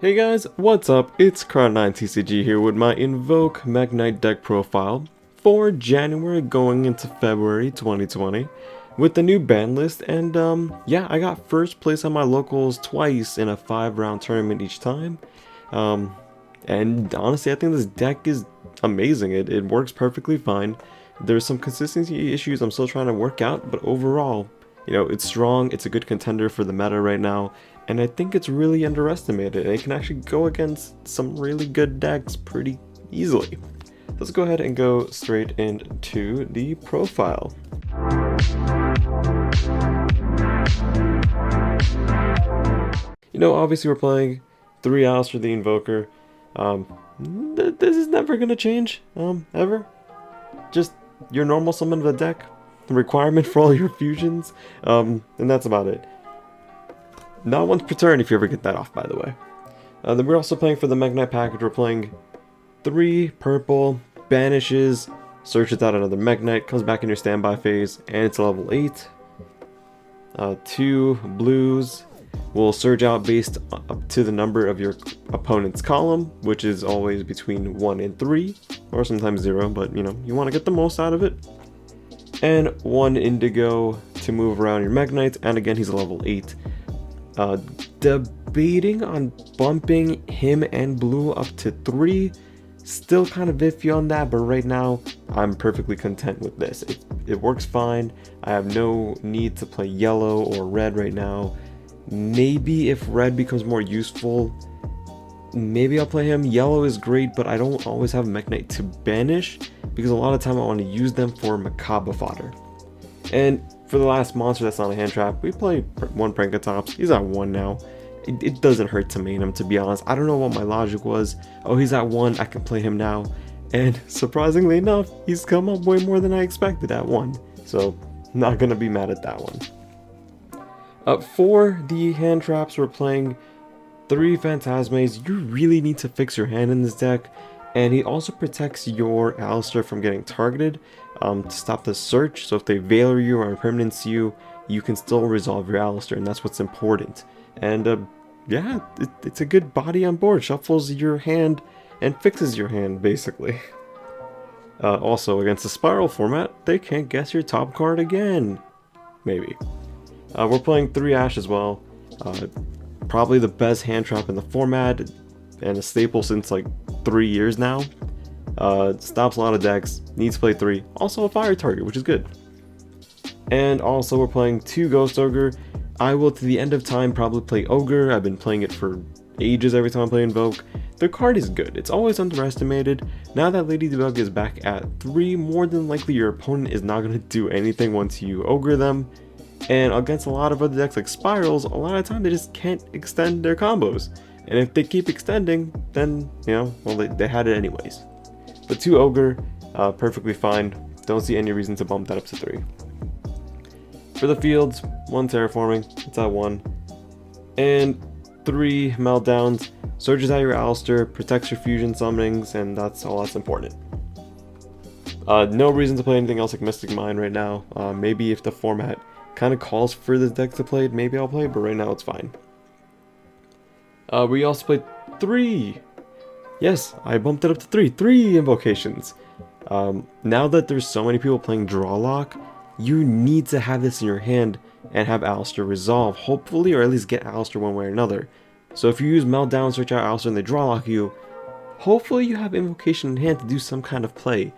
Hey guys, what's up? It's Crown9TCG here with my Invoke MEKK-KNIGHT deck profile for January going into February 2020 with the new ban list, and yeah, I got first place on my locals twice in a 5-round tournament each time. And honestly, I think this deck is amazing. It works perfectly fine. There's some consistency issues I'm still trying to work out, but overall, you know, it's strong, it's a good contender for the meta right now, and I think it's really underestimated, and it can actually go against some really good decks pretty easily. Let's go ahead and go straight into the profile. You know, obviously we're playing 3 Alistair the Invoker. This is never gonna change, ever. Just your normal summon of the deck, the requirement for all your fusions, and that's about it. Not once per turn if you ever get that off, by the way. Then we're also playing for the MEKK-KNIGHT package. We're playing 3 purple, banishes, searches out another MEKK-KNIGHT, comes back in your standby phase, and it's level 8. 2 blues will surge out based up to the number of your opponent's column, which is always between 1 and 3, or sometimes 0, but you know, you want to get the most out of it. And 1 indigo to move around your MEKK-KNIGHT, and again he's a level 8. Debating on bumping him and blue up to 3, still kind of iffy on that, but right now I'm perfectly content with this. It works fine. I have no need to play yellow or red right now. Maybe if red becomes more useful, maybe I'll play him. Yellow is great, but I don't always have MEKK-KNIGHT to banish, because a lot of time I want to use them for macabre fodder. And for the last monster that's not a hand trap, we play 1 Prankatops. He's at 1 now. It doesn't hurt to main him, to be honest. I don't know what my logic was. Oh, he's at 1, I can play him now. And surprisingly enough, he's come up way more than I expected at 1. So, not gonna be mad at that one. For the hand traps, we're playing 3 Phantasmes. You really need to fix your hand in this deck. And he also protects your Alistair from getting targeted to stop the search. So if they Veiler you or Impermanence you, you can still resolve your Alistair, and that's what's important. And yeah, it's a good body on board. Shuffles your hand and fixes your hand, basically. Also, against the Spiral format, they can't guess your top card again. Maybe. We're playing 3 Ash as well. Probably the best hand trap in the format, and a staple since like 3 years now. Stops a lot of decks, needs to play 3. Also a fire target, which is good. And also we're playing 2 Ghost Ogre. I will, to the end of time, probably play Ogre. I've been playing it for ages every time I play Invoke. The card is good. It's always underestimated. Now that Ladybug is back at 3, more than likely your opponent is not going to do anything once you Ogre them. And against a lot of other decks like Spirals, a lot of time they just can't extend their combos. And if they keep extending, then, you know, well, they had it anyways. But 2 Ogre, perfectly fine. Don't see any reason to bump that up to 3. For the fields, 1 Terraforming, it's at 1. And 3 Meltdowns, surges out your Alistair, protects your fusion summonings, and that's all that's important. No reason to play anything else like Mystic Mine right now. Maybe if the format kind of calls for this deck to play it, maybe I'll play it, but right now it's fine. We also played 3. Yes, I bumped it up to 3. 3 invocations. Now that there's so many people playing Draw Lock, you need to have this in your hand and have Alistair resolve, hopefully, or at least get Alistair one way or another. So if you use Meltdown, search out Alistair, and they Draw Lock you, hopefully you have Invocation in hand to do some kind of play.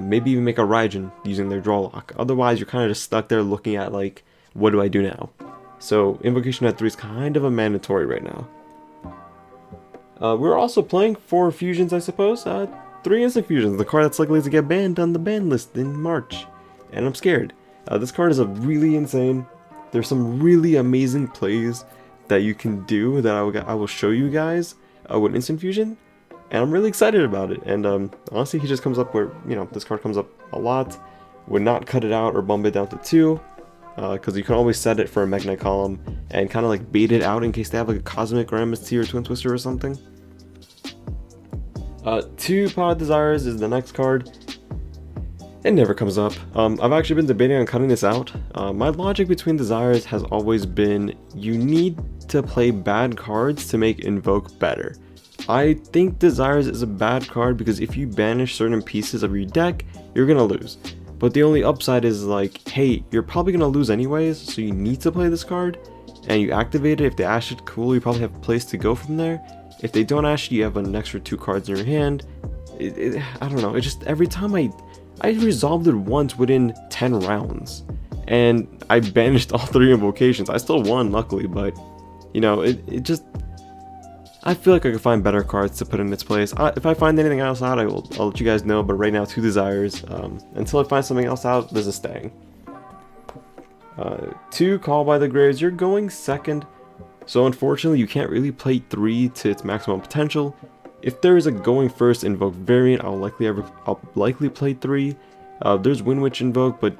Maybe even make a Raijin using their Draw Lock. Otherwise, you're kind of just stuck there looking at, like, what do I do now? So Invocation at 3 is kind of a mandatory right now. We're also playing 4 fusions, I suppose. 3 instant fusions, the card that's likely to get banned on the ban list in March. And I'm scared. This card is really insane. There's some really amazing plays that you can do that I will show you guys with instant fusion. And I'm really excited about it. And honestly, he just comes up where, you know, this card comes up a lot. Would not cut it out or bump it down to 2. Because you can always set it for a MEKK-KNIGHT column and kind of like bait it out in case they have like a Cosmic or MST or Twin Twister or something. 2 Pot Desires is the next card. It never comes up. I've actually been debating on cutting this out. My logic between desires has always been you need to play bad cards to make Invoke better. I think Desires is a bad card because if you banish certain pieces of your deck, you're gonna lose. But the only upside is like, hey, you're probably gonna lose anyways, so you need to play this card, and you activate it. If they ash it, cool, you probably have a place to go from there. If they don't ash it, you have an extra 2 cards in your hand. I don't know, it just, every time I resolved it once within 10 rounds, and I banished all 3 invocations. I still won, luckily, but, you know, it just, I feel like I could find better cards to put in its place. If I find anything else out, I'll let you guys know, but right now, 2 Desires. Until I find something else out, this is staying. 2 Call by the Graves, you're going second, so unfortunately you can't really play 3 to its maximum potential. If there is a going first Invoke variant, I'll likely play 3. There's Windwitch Invoke, but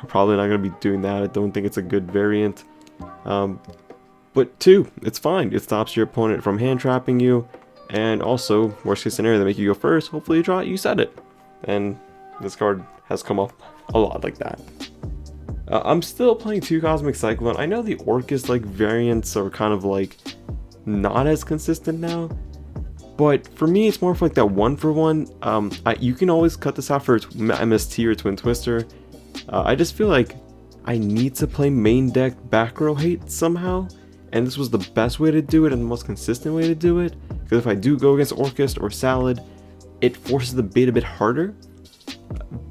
probably not going to be doing that. I don't think it's a good variant. But 2, it's fine. It stops your opponent from hand trapping you, and also, worst case scenario, they make you go first. Hopefully you draw it, you said it. And this card has come up a lot like that. I'm still playing 2 Cosmic Cyclone. I know the Orcus like variants are kind of like not as consistent now, but for me it's more of like that 1-for-1. You can always cut this out for MST or Twin Twister. I just feel like I need to play main deck back row hate somehow, and this was the best way to do it and the most consistent way to do it, because if I do go against Orcus or Salad, it forces the bait a bit harder.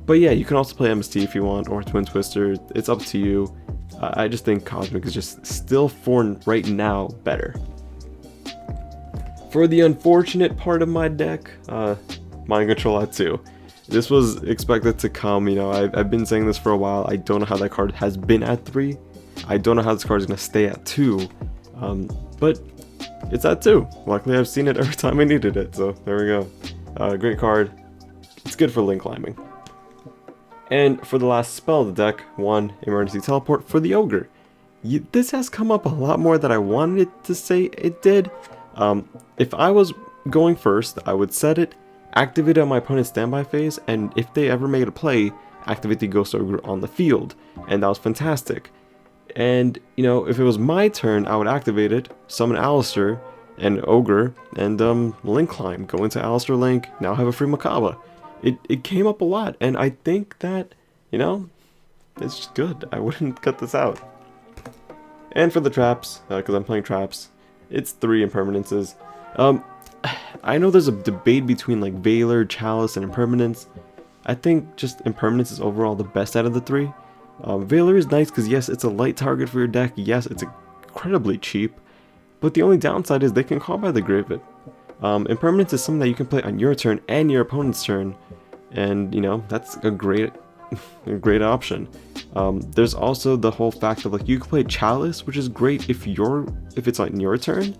But yeah, you can also play MST if you want, or Twin Twister, it's up to you. I just think Cosmic is just still, for right now, better. For the unfortunate part of my deck, Mind Control at 2. This was expected to come, you know, I've been saying this for a while. I don't know how that card has been at 3. I don't know how this card is going to stay at 2, but it's at 2. Luckily I've seen it every time I needed it, so there we go. Great card. It's good for link climbing. And for the last spell of the deck, 1 Emergency Teleport for the Ogre. This has come up a lot more than I wanted it to say it did. If I was going first, I would set it, activate it on my opponent's standby phase, and if they ever made a play, activate the Ghost Ogre on the field. And that was fantastic. And, you know, if it was my turn, I would activate it, summon Alistair and Ogre, and link climb, go into Alistair Link, now have a free Macabre. It came up a lot, and I think that, you know, it's just good. I wouldn't cut this out. And for the traps, because I'm playing traps, it's 3 impermanences. I know there's a debate between like Valor, Chalice, and Impermanence. I think just Impermanence is overall the best out of the 3. Valor is nice because yes, it's a light target for your deck. Yes, it's incredibly cheap. But the only downside is they can call by the Grave It. Impermanence is something that you can play on your turn and your opponent's turn. And, you know, that's a great option. There's also the whole fact of like you can play Chalice, which is great if it's on your turn.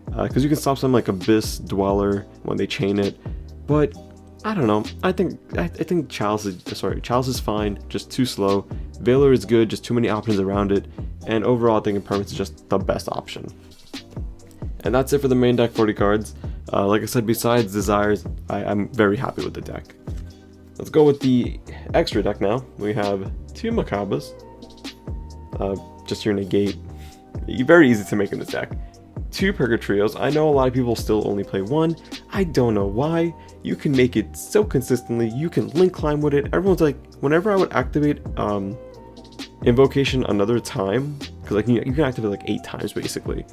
Because you can stop something like Abyss Dweller when they chain it. But I don't know. I think Chalice is fine, just too slow. Valor is good, just too many options around it. And overall, I think Impermanence is just the best option. And that's it for the main deck 40 cards. Like I said, besides Desires, I'm very happy with the deck. Let's go with the extra deck now. We have 2 Macabres. Just your negate. Very easy to make in this deck. 2 Purgatrios. I know a lot of people still only play 1. I don't know why. You can make it so consistently. You can link climb with it. Everyone's like, whenever I would activate Invocation another time, because like you can activate like 8 times basically.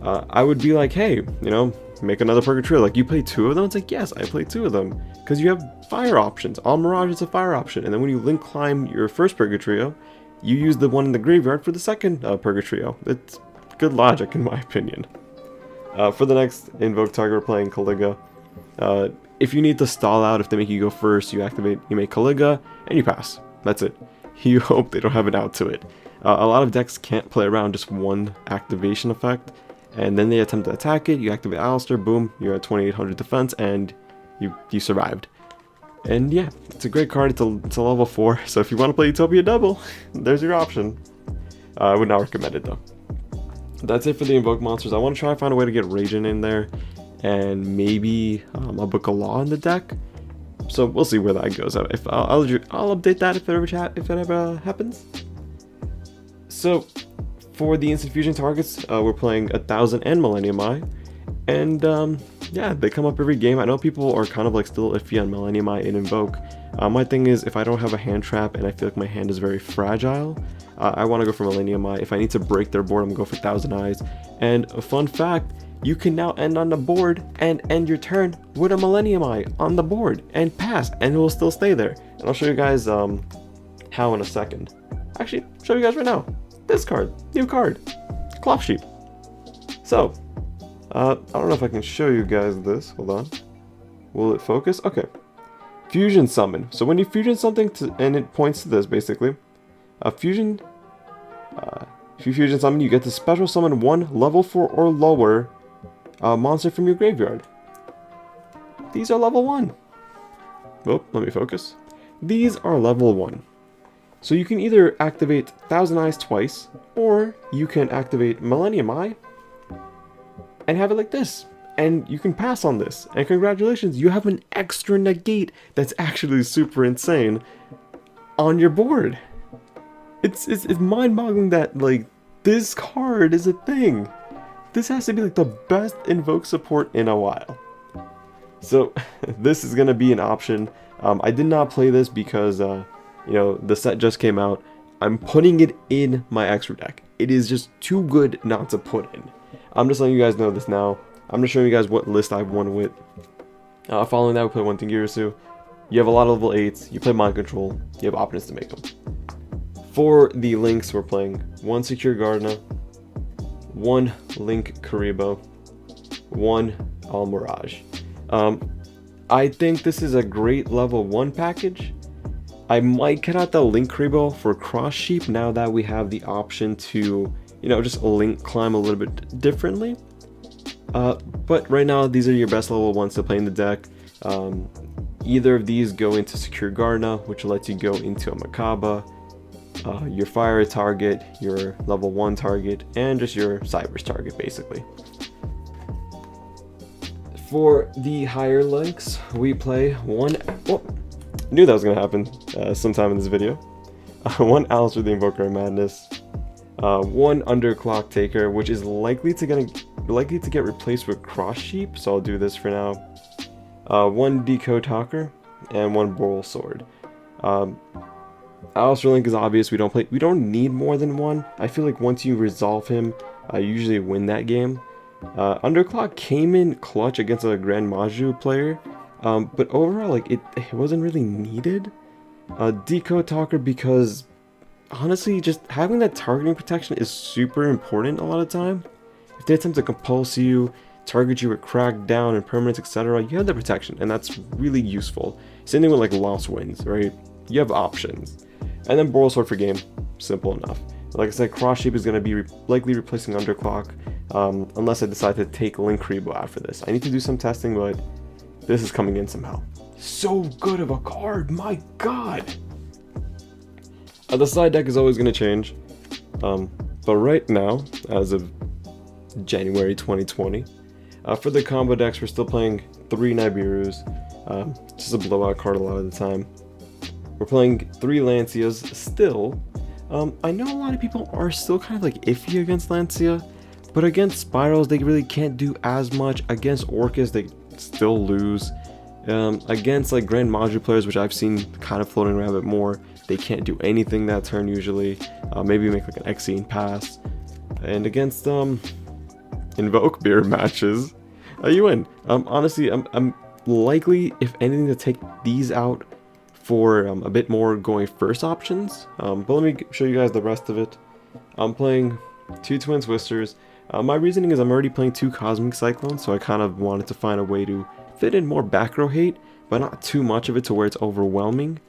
I would be like, hey, you know, make another Purgatrio. Like, you play 2 of them? It's like, yes, I play 2 of them. Because you have fire options. All Mirage is a fire option. And then when you link climb your first Purgatrio, you use the one in the graveyard for the second Purgatrio. It's good logic, in my opinion. For the next Invoke target, we're playing Caliga. If you need to stall out, if they make you go first, you make Caliga, and you pass. That's it. You hope they don't have an out to it. A lot of decks can't play around just one activation effect, and then they attempt to attack it, you activate Alistair, boom, you're at 2800 defense, and you survived. And yeah, it's a great card, it's a level 4, so if you want to play Utopia double, there's your option. I would not recommend it though. That's it for the Invoke monsters. I want to try and find a way to get Raging in there, and maybe I'll book a Law in the deck. So we'll see where that goes. If I'll update that if it ever happens. So For the instant fusion targets, we're playing 1000 and Millennium Eye. And yeah, they come up every game. I know people are kind of like still iffy on Millennium Eye and Invoke. My thing is, if I don't have a hand trap and I feel like my hand is very fragile, I want to go for Millennium Eye. If I need to break their board, I'm going to go for 1000 Eyes. And a fun fact, you can now end on the board and end your turn with a Millennium Eye on the board and pass, and it will still stay there. And I'll show you guys how in a second. Actually, show you guys right now. This card, new card, Cloth Sheep. So, I don't know if I can show you guys this. Hold on. Will it focus? Okay. Fusion Summon. So when you fusion something and it points to this, basically. If you fusion summon, you get to special summon one level 4 or lower monster from your graveyard. These are level 1. Oh, let me focus. These are level 1. So you can either activate 1000 Eyes twice, or you can activate Millennium Eye and have it like this. And you can pass on this. And congratulations, you have an extra negate that's actually super insane on your board. It's mind-boggling that, like, this card is a thing. This has to be like the best Invoke support in a while. So this is gonna be an option. I did not play this because you know, the set just came out. I'm putting it in my extra deck. It is just too good not to put in. I'm just letting you guys know this now. I'm just showing you guys what list I've won with. Following that, we play one Tingirisu. You have a lot of level 8s. You play Mind Control. You have options to make them. For the links, we're playing one Secure Gardener, one Link Karibo, one All Mirage. I think this is a great level 1 package. I might cut out the Link Karibo for Cross Sheep now that we have the option to, you know, just link climb a little bit differently. But right now, these are your best level 1s to play in the deck. Either of these go into Secure Gardener, which lets you go into a Makaba, your fire target, your level 1 target, and just your Cyber's target, basically. For the higher links, we play one... Oh, knew that was going to happen sometime in this video. One Alistair the Invoker of Madness. One Underclock Taker, which is likely to get replaced with Cross Sheep, so I'll do this for now. One Decode Talker, and one Boral Sword. Alistair Link is obvious. We don't need more than one. I feel like once you resolve him, you usually win that game. Underclock came in clutch against a Grand Maju player, but overall, like it wasn't really needed. Decode Talker, because honestly, just having that targeting protection is super important a lot of time. If they attempt to compulse you, target you with Crackdown and permanents, etc., you have the protection, and that's really useful. Same thing with like Lost Winds, right? You have options. And then Boral Sword for game, simple enough. Like I said, Cross Sheep is going to be likely replacing Underclock, unless I decide to take Link Karibo after this. I need to do some testing, but this is coming in somehow. So good of a card, my god! The side deck is always going to change, but right now, as of January 2020, for the combo decks, we're still playing 3 Nibiru's, just a blowout card a lot of the time. We're playing 3 Lancias still. I know a lot of people are still kind of like iffy against Lancia, but against Spirals they really can't do as much. Against Orcus they still lose. Against like Grand Maju players, which I've seen kind of floating around a bit more, they can't do anything that turn usually. Maybe make like an Exene pass. And against Invoke beer matches, you win. Honestly, I'm likely, if anything, to take these out for a bit more going first options, but let me show you guys the rest of it. I'm playing 2 Twin Twisters. My reasoning is I'm already playing 2 Cosmic Cyclones, so I kind of wanted to find a way to fit in more back row hate, but not too much of it to where it's overwhelming.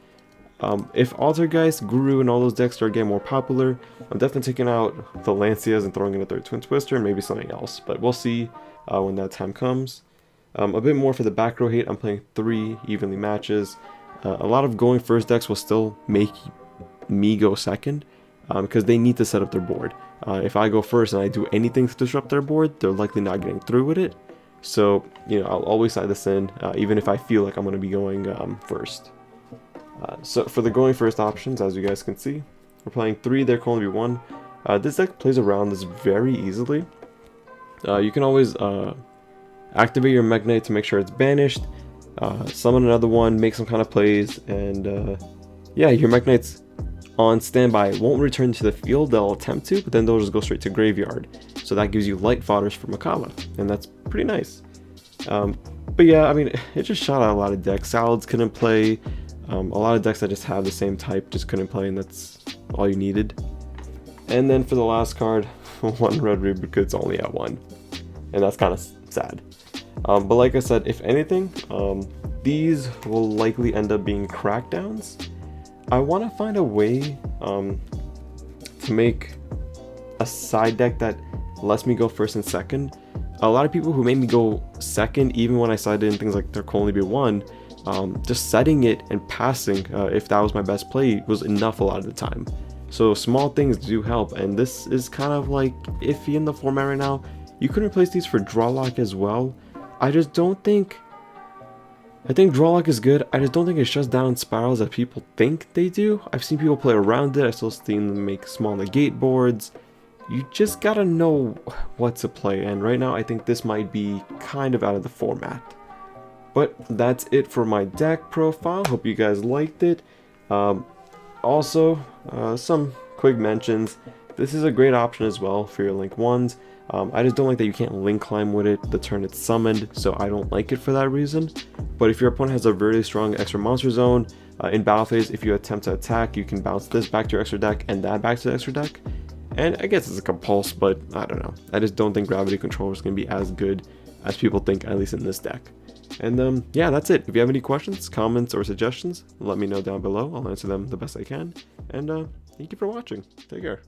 If Altergeist, Guru, and all those decks start getting more popular, I'm definitely taking out the Lancias and throwing in a 3rd Twin Twister and maybe something else, but we'll see when that time comes. A bit more for the back row hate, I'm playing 3 Evenly Matches. A lot of going first decks will still make me go second, because they need to set up their board. If I go first and I do anything to disrupt their board, they're likely not getting through with it. So, you know, I'll always side this in, even if I feel like I'm going to be going first. So for the going first options, as you guys can see, we're playing 3, there can only be 1. This deck plays around this very easily. You can always activate your MEKK-KNIGHT to make sure it's banished, summon another one, make some kind of plays, and yeah, your MEKK-KNIGHT's on standby. It won't return to the field, they'll attempt to, but then they'll just go straight to graveyard. So that gives you light fodders for Makala, and that's pretty nice. But yeah, I mean, it just shot out a lot of decks. Salads couldn't play, a lot of decks that just have the same type just couldn't play, and that's all you needed. And then for the last card, one red Rubik, it's only at 1, and that's kind of sad. But like I said, if anything, these will likely end up being crackdowns. I want to find a way to make a side deck that lets me go first and second. A lot of people who made me go second, even when I sided in things like there could only be 1, just setting it and passing, if that was my best play, was enough a lot of the time. So small things do help, and this is kind of like iffy in the format right now. You can replace these for draw lock as well. I think draw lock is good. I just don't think it shuts down spirals that people think they do. I've seen people play around it. I still seen them make small negate boards. You just gotta know what to play, and right now I think this might be kind of out of the format. But that's it for my deck profile. Hope you guys liked it. Also, some quick mentions. This is a great option as well for your link 1s. I just don't like that you can't link climb with it the turn it's summoned, so I don't like it for that reason. But if your opponent has a really strong extra monster zone, in battle phase, if you attempt to attack, you can bounce this back to your extra deck and that back to the extra deck. And I guess it's a compulse, but I don't know. I just don't think gravity control is going to be as good as people think, at least in this deck. And yeah, that's it. If you have any questions, comments, or suggestions, let me know down below. I'll answer them the best I can. And thank you for watching. Take care.